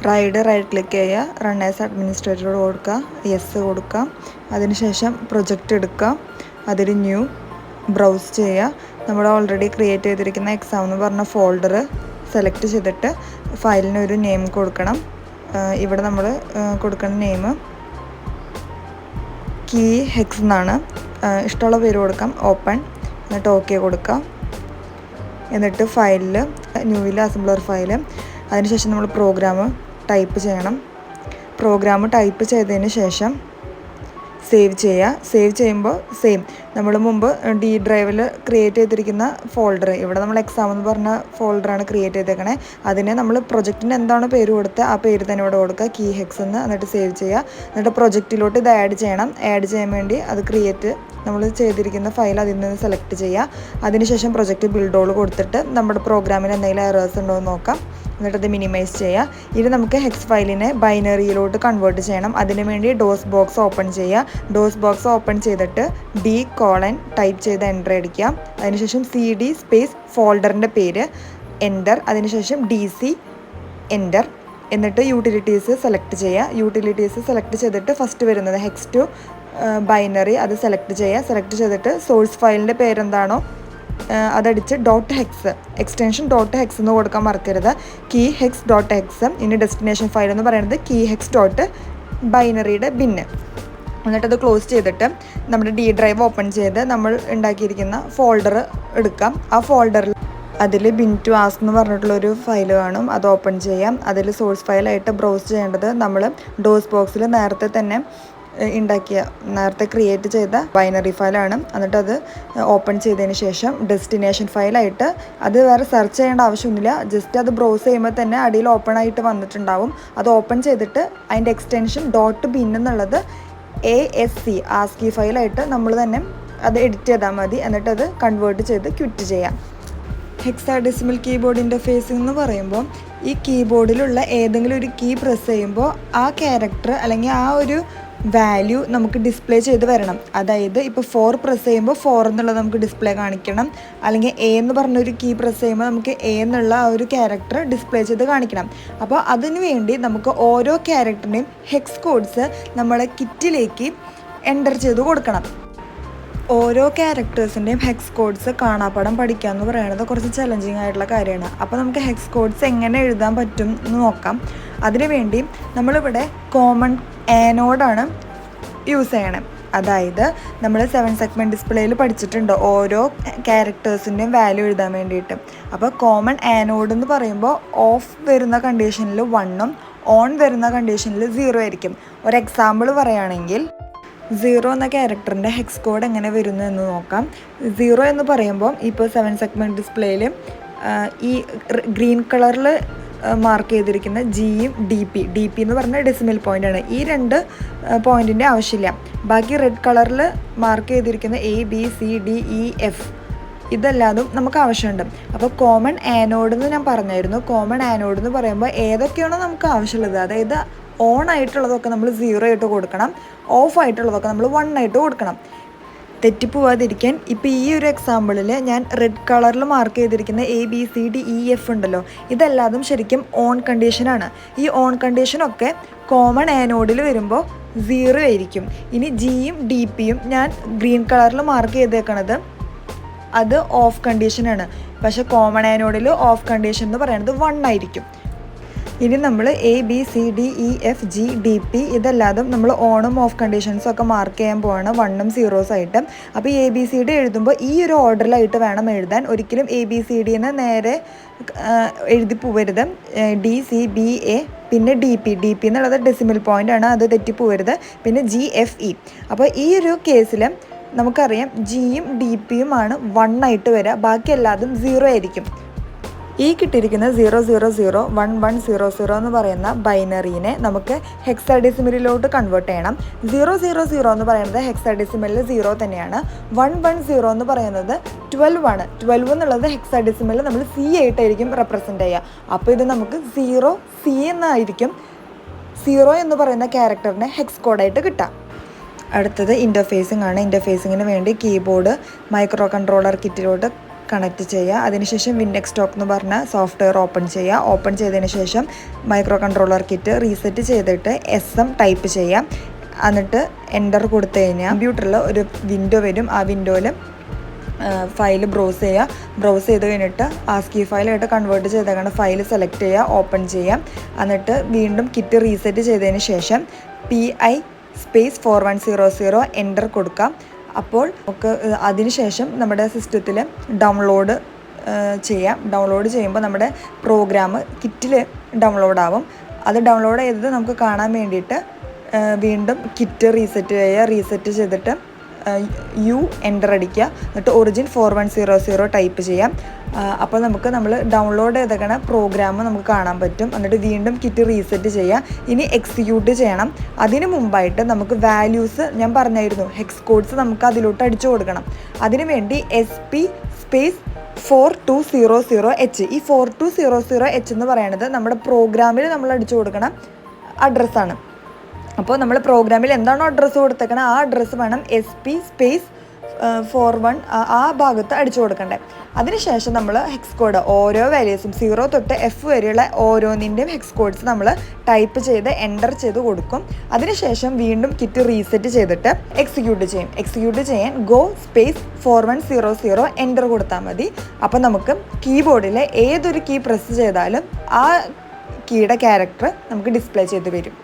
Ride right click ചെയ്യുക, run as administrator കൊടുക്കുക, yes കൊടുക്കുക. അതിനുശേഷം പ്രൊജക്റ്റ് എടുക്കുക, അതിൽ ന്യൂ ബ്രൗസ് ചെയ്യുക. നമ്മൾ ഓൾറെഡി ക്രിയേറ്റ് ചെയ്തിരിക്കുന്ന എക്സാം എന്ന് പറഞ്ഞ ഫോൾഡർ സെലക്ട് ചെയ്തിട്ട് ഫയലിന് ഒരു നെയിം കൊടുക്കണം. ഇവിടെ നമ്മൾ കൊടുക്കുന്ന നെയിം കീ ഹെക്സ് എന്നാണ്. ഇഷ്ടമുള്ള പേര് കൊടുക്കാം. ഓപ്പൺ, എന്നിട്ട് ഓക്കെ കൊടുക്കാം. എന്നിട്ട് ഫയലിൽ ന്യൂവിൽ അസംബ്ലർ ഫയൽ, അതിനുശേഷം നമ്മൾ പ്രോഗ്രാം ടൈപ്പ് ചെയ്യണം. പ്രോഗ്രാം ടൈപ്പ് ചെയ്തതിന് ശേഷം സേവ് ചെയ്യുക. സേവ് ചെയ്യുമ്പോൾ സെയിം നമ്മൾ മുമ്പ് ഡി ഡ്രൈവിൽ ക്രിയേറ്റ് ചെയ്തിരിക്കുന്ന ഫോൾഡർ, ഇവിടെ നമ്മൾ എക്സാം എന്ന് പറഞ്ഞ ഫോൾഡറാണ് ക്രിയേറ്റ് ചെയ്തേക്കണേ. അതിന് നമ്മൾ പ്രൊജക്റ്റിന് എന്താണ് പേര് കൊടുത്ത് ആ പേര് തന്നെ ഇവിടെ കൊടുക്കുക, കീ ഹെക്സ് എന്ന്. എന്നിട്ട് സേവ് ചെയ്യുക. എന്നിട്ട് പ്രൊജക്റ്റിലോട്ട് ഇത് ആഡ് ചെയ്യണം. ആഡ് ചെയ്യാൻ വേണ്ടി അത് നമ്മൾ ചെയ്തിരിക്കുന്ന ഫയൽ അതിൽ നിന്ന് സെലക്ട് ചെയ്യുക. അതിനുശേഷം പ്രൊജക്റ്റ് ബിൽഡ് ഓൾ കൊടുത്തിട്ട് നമ്മുടെ പ്രോഗ്രാമിന് എന്തെങ്കിലും എറേഴ്സ് ഉണ്ടോ എന്ന് നോക്കാം. എന്നിട്ട് അത് മിനിമൈസ് ചെയ്യുക. ഇനി നമുക്ക് ഹെക്സ് ഫയലിനെ ബൈനറിയിലോട്ട് കൺവേർട്ട് ചെയ്യണം. അതിനു വേണ്ടി ഡോസ് ബോക്സ് ഓപ്പൺ ചെയ്യുക. ഡോസ് ബോക്സ് ഓപ്പൺ ചെയ്തിട്ട് D: ടൈപ്പ് ചെയ്ത് എൻ്റർ അടിക്കുക. അതിനുശേഷം CD സ്പേസ് ഫോൾഡറിൻ്റെ പേര് എൻ്റർ, അതിനുശേഷം DC എൻ്റർ. എന്നിട്ട് യൂട്ടിലിറ്റീസ് സെലക്ട് ചെയ്യുക. യൂട്ടിലിറ്റീസ് സെലക്ട് ചെയ്തിട്ട് ഫസ്റ്റ് വരുന്നത് ഹെക്സ് ടു ബൈനറി അത് സെലക്ട് ചെയ്യുക. സെലക്ട് ചെയ്തിട്ട് സോഴ്സ് ഫയലിൻ്റെ പേരെന്താണോ അതടിച്ച് .hex എക്സ്റ്റൻഷൻ .hex എന്ന് കൊടുക്കാൻ മറക്കരുത്. Key hex .hex. ഇനി ഡെസ്റ്റിനേഷൻ ഫയൽ എന്ന് പറയുന്നത് കീ ഹെക്സ് .ബൈനറിയുടെ ബിന്ന്. എന്നിട്ടത് ക്ലോസ് ചെയ്തിട്ട് നമ്മുടെ D ഡ്രൈവ് ഓപ്പൺ ചെയ്ത് നമ്മൾ ഉണ്ടാക്കിയിരിക്കുന്ന ഫോൾഡർ എടുക്കാം. ആ ഫോൾഡറിൽ അതിൽ bin2 ask എന്ന് പറഞ്ഞിട്ടുള്ളൊരു ഫയൽ കാണും. അത് ഓപ്പൺ ചെയ്യാം. അതിൽ സോഴ്സ് ഫയലായിട്ട് ബ്രൗസ് ചെയ്യേണ്ടത് നമ്മൾ ഡോസ് ബോക്സിൽ നേരത്തെ ക്രിയേറ്റ് ചെയ്ത ബൈനറി ഫയലാണ്. എന്നിട്ട് അത് ഓപ്പൺ ചെയ്തതിന് ശേഷം ഡെസ്റ്റിനേഷൻ ഫയലായിട്ട് അത് വേറെ സെർച്ച് ചെയ്യേണ്ട ആവശ്യമൊന്നുമില്ല. ജസ്റ്റ് അത് ബ്രൗസ് ചെയ്യുമ്പോൾ തന്നെ അടിയിൽ ഓപ്പൺ ആയിട്ട് വന്നിട്ടുണ്ടാവും. അത് ഓപ്പൺ ചെയ്തിട്ട് അതിൻ്റെ എക്സ്റ്റൻഷൻ .bin എന്നുള്ളത് ASC ആസ്കി ഫയലായിട്ട് നമ്മൾ തന്നെ അത് എഡിറ്റ് ചെയ്താൽ മതി. എന്നിട്ട് അത് കൺവേർട്ട് ചെയ്ത് ക്വിറ്റ് ചെയ്യാം. ഹെക്സാഡെസിമൽ കീബോർഡ് ഇൻ്റർഫേസിംഗ് എന്ന് പറയുമ്പോൾ ഈ കീബോർഡിലുള്ള ഏതെങ്കിലും ഒരു കീ പ്രസ് ചെയ്യുമ്പോൾ ആ ക്യാരക്ടർ അല്ലെങ്കിൽ ആ ഒരു വാല്യൂ നമുക്ക് ഡിസ്പ്ലേ ചെയ്ത് വരണം. അതായത് ഇപ്പോൾ 4 പ്രസ് ചെയ്യുമ്പോൾ 4 എന്നുള്ളത് നമുക്ക് ഡിസ്പ്ലേ കാണിക്കണം. അല്ലെങ്കിൽ A എന്ന് പറഞ്ഞൊരു കീ പ്രസ് ചെയ്യുമ്പോൾ നമുക്ക് A എന്നുള്ള ആ ഒരു ക്യാരക്ടർ ഡിസ്പ്ലേ ചെയ്ത് കാണിക്കണം. അപ്പോൾ അതിനു വേണ്ടി നമുക്ക് ഓരോ ക്യാരക്ടറിൻ്റെയും ഹെക്സ് കോഡ്സ് നമ്മളെ കിറ്റിലേക്ക് എൻ്റർ ചെയ്ത് കൊടുക്കണം. ഓരോ ക്യാരക്ടേഴ്സിൻ്റെയും ഹെക്സ് കോഡ്സ് കാണാപ്പാടം പഠിക്കുക എന്ന് പറയുന്നത് കുറച്ച് ചലഞ്ചിങ് ആയിട്ടുള്ള കാര്യമാണ്. അപ്പോൾ നമുക്ക് ഹെക്സ് കോഡ്സ് എങ്ങനെ എഴുതാൻ പറ്റും എന്ന് നോക്കാം. അതിനുവേണ്ടി നമ്മളിവിടെ കോമൺ ആനോഡാണ് യൂസ് ചെയ്യണം. അതായത് നമ്മൾ 7 സെഗ്മെൻറ്റ് ഡിസ്പ്ലേയിൽ പഠിച്ചിട്ടുണ്ട് ഓരോ ക്യാരക്ടേഴ്സിൻ്റെയും വാല്യൂ എഴുതാൻ വേണ്ടിയിട്ട്. അപ്പോൾ കോമൺ ആനോഡ് എന്ന് പറയുമ്പോൾ ഓഫ് വരുന്ന കണ്ടീഷനിൽ 1ഉം ഓൺ വരുന്ന കണ്ടീഷനിൽ 0 ആയിരിക്കും. ഒരു എക്സാമ്പിൾ പറയുകയാണെങ്കിൽ 0 എന്ന ക്യാരക്ടറിൻ്റെ ഹെക്സ് കോഡ് എങ്ങനെ വരുന്നു എന്ന് നോക്കാം. 0 എന്ന് പറയുമ്പോൾ ഇപ്പോൾ 7 സെഗ്മെൻറ്റ് ഡിസ്പ്ലേയിൽ ഈ ഗ്രീൻ കളറിൽ മാർക്ക് ചെയ്തിരിക്കുന്ന Gയും DP എന്ന് പറഞ്ഞാൽ ഡെസിമൽ പോയിൻ്റാണ്. ഈ 2 പോയിൻറ്റിൻ്റെ ആവശ്യമില്ല. ബാക്കി റെഡ് കളറിൽ മാർക്ക് ചെയ്തിരിക്കുന്ന ABCDEF ഇതെല്ലാതും നമുക്ക് ആവശ്യമുണ്ട്. അപ്പോൾ കോമൺ ആനോഡ് എന്ന് ഞാൻ പറഞ്ഞായിരുന്നു. കോമൺ ആനോഡ് എന്ന് പറയുമ്പോൾ ഏതൊക്കെയാണോ നമുക്ക് ആവശ്യമുള്ളത്, അതായത് ഓൺ ആയിട്ടുള്ളതൊക്കെ നമ്മൾ 0 ആയിട്ട് കൊടുക്കണം, ഓഫ് ആയിട്ടുള്ളതൊക്കെ നമ്മൾ 1 ആയിട്ട് കൊടുക്കണം. തെറ്റിപ്പോവാതിരിക്കാൻ ഇപ്പോൾ ഈ ഒരു എക്സാമ്പിളിൽ ഞാൻ റെഡ് കളറിൽ മാർക്ക് ചെയ്തിരിക്കുന്ന ABCDEF ഉണ്ടല്ലോ, ഇതെല്ലാതും ശരിക്കും ഓൺ കണ്ടീഷനാണ്. ഈ ഓൺ കണ്ടീഷനൊക്കെ കോമൺ ആനോഡിൽ വരുമ്പോൾ 0 ആയിരിക്കും. ഇനി Gയും DPയും ഞാൻ ഗ്രീൻ കളറിൽ മാർക്ക് ചെയ്തേക്കണത് അത് ഓഫ് കണ്ടീഷനാണ്. പക്ഷേ കോമൺ ആനോഡിൽ ഓഫ് കണ്ടീഷൻ എന്ന് പറയുന്നത് 1 ആയിരിക്കും. ഇനി നമ്മൾ ABCDEFGDP ഇതെല്ലാതും നമ്മൾ ഓണും ഓഫ് കണ്ടീഷൻസും ഒക്കെ മാർക്ക് ചെയ്യാൻ പോവാണ് 1ഉം 0s ആയിട്ട്. അപ്പോൾ ABCD എഴുതുമ്പോൾ ഈ ഒരു ഓർഡറിലായിട്ട് വേണം എഴുതാൻ. ഒരിക്കലും ABCDന്ന് നേരെ എഴുതി പോവരുത്. DCBA പിന്നെ DP എന്നുള്ളത് ഡെസിമൽ പോയിൻ്റ് ആണ്, അത് തെറ്റിപ്പോവരുത്. പിന്നെ GFE. അപ്പോൾ ഈ ഒരു കേസിൽ നമുക്കറിയാം Gയും DPയും ആണ് 1 ആയിട്ട് വരിക, ബാക്കി എല്ലാതും 0 ആയിരിക്കും. ഈ കിട്ടിയിരിക്കുന്ന 0001100 എന്ന് പറയുന്ന ബൈനറീനെ നമുക്ക് ഹെക്സാഡെസിമലിലോട്ട് കൺവേർട്ട് ചെയ്യണം. 000 എന്ന് പറയുന്നത് ഹെക്സാഡെസിമലിൽ 0 തന്നെയാണ്. 110 എന്ന് പറയുന്നത് 12 ആണ്. 12 എന്നുള്ളത് ഹെക്സാഡെസിമലിൽ നമ്മൾ C ആയിട്ടായിരിക്കും റെപ്രസെൻ്റ് ചെയ്യുക. അപ്പോൾ ഇത് നമുക്ക് 0C എന്നായിരിക്കും 0 എന്ന് പറയുന്ന ക്യാരക്ടറിനെ ഹെക്സ് കോഡായിട്ട് കിട്ടാം. അടുത്തത് ഇൻ്റർഫേസിംഗ് ആണ്. ഇൻ്റർഫേസിങ്ങിന് വേണ്ടി കീബോർഡ് മൈക്രോ കൺട്രോളർ കിറ്റിലോട്ട് കണക്ട് ചെയ്യുക. അതിനുശേഷം വിൻഡെക്സ് സ്റ്റോക്ക് എന്ന് പറഞ്ഞ സോഫ്റ്റ്വെയർ ഓപ്പൺ ചെയ്യുക. ഓപ്പൺ ചെയ്തതിന് ശേഷം മൈക്രോ കൺട്രോളർ കിറ്റ് റീസെറ്റ് ചെയ്തിട്ട് SM ടൈപ്പ് ചെയ്യാം. എന്നിട്ട് എൻ്റർ കൊടുത്തു കഴിഞ്ഞാൽ കമ്പ്യൂട്ടറിൽ ഒരു വിൻഡോ വരും. ആ വിൻഡോയിൽ ഫയൽ ബ്രൗസ് ചെയ്യുക. ബ്രൗസ് ചെയ്ത് കഴിഞ്ഞിട്ട് ASCII ഫയലായിട്ട് കൺവേർട്ട് ചെയ്തേക്കുന്ന ഫയൽ സെലക്ട് ചെയ്യുക, ഓപ്പൺ ചെയ്യാം. എന്നിട്ട് വീണ്ടും കിറ്റ് റീസെറ്റ് ചെയ്തതിന് ശേഷം PI_4100 എൻ്റർ കൊടുക്കാം. അപ്പോൾ നമുക്ക് അതിനുശേഷം നമ്മുടെ സിസ്റ്റത്തിൽ ഡൗൺലോഡ് ചെയ്യാം. ഡൗൺലോഡ് ചെയ്യുമ്പോൾ നമ്മുടെ പ്രോഗ്രാം കിറ്റിൽ ഡൗൺലോഡ് ആവും. അത് ഡൗൺലോഡ് ചെയ്തത് നമുക്ക് കാണാൻ വേണ്ടിയിട്ട് വീണ്ടും കിറ്റ് റീസെറ്റ് ചെയ്തിട്ട് U എൻ്റർ അടിക്കുക. എന്നിട്ട് ഒറിജിൻ 4100 ടൈപ്പ് ചെയ്യാം. അപ്പോൾ നമ്മൾ ഡൗൺലോഡ് ചെയ്തേക്കണ പ്രോഗ്രാം നമുക്ക് കാണാൻ പറ്റും. എന്നിട്ട് വീണ്ടും കിറ്റ് റീസെറ്റ് ചെയ്യുക. ഇനി എക്സിക്യൂട്ട് ചെയ്യണം. അതിന് മുമ്പായിട്ട് നമുക്ക് വാല്യൂസ് ഞാൻ പറഞ്ഞായിരുന്നു, ഹെക്സ് കോഡ്സ് നമുക്ക് അതിലോട്ട് അടിച്ചു കൊടുക്കണം. അതിനു വേണ്ടി SP_4200H, ഈ 4200H എന്ന് പറയുന്നത് നമ്മുടെ പ്രോഗ്രാമിൽ നമ്മൾ അടിച്ചു കൊടുക്കണം അഡ്രസ്സാണ്. അപ്പോൾ നമ്മൾ പ്രോഗ്രാമിൽ എന്താണോ അഡ്രസ്സ് കൊടുത്തേക്കണം ആ അഡ്രസ്സ് വേണം SP_41 ആ ഭാഗത്ത് അടിച്ചു കൊടുക്കണ്ടേ. അതിനുശേഷം നമ്മൾ ഹെക്സ് കോഡ് ഓരോ വാല്യൂസും 0 തൊട്ട് F വരെയുള്ള ഓരോന്നിൻ്റെയും ഹെക്സ് കോഡ്സ് നമ്മൾ ടൈപ്പ് ചെയ്ത് എൻ്റർ ചെയ്ത് കൊടുക്കും. അതിനുശേഷം വീണ്ടും കിറ്റ് റീസെറ്റ് ചെയ്തിട്ട് എക്സിക്യൂട്ട് ചെയ്യും. എക്സിക്യൂട്ട് ചെയ്യാൻ go_4100 എൻ്റർ കൊടുത്താൽ മതി. അപ്പോൾ നമുക്ക് കീബോർഡിലെ ഏതൊരു കീ പ്രസ് ചെയ്താലും ആ കീയുടെ ക്യാരക്ടർ നമുക്ക് ഡിസ്പ്ലേ ചെയ്ത് വരും.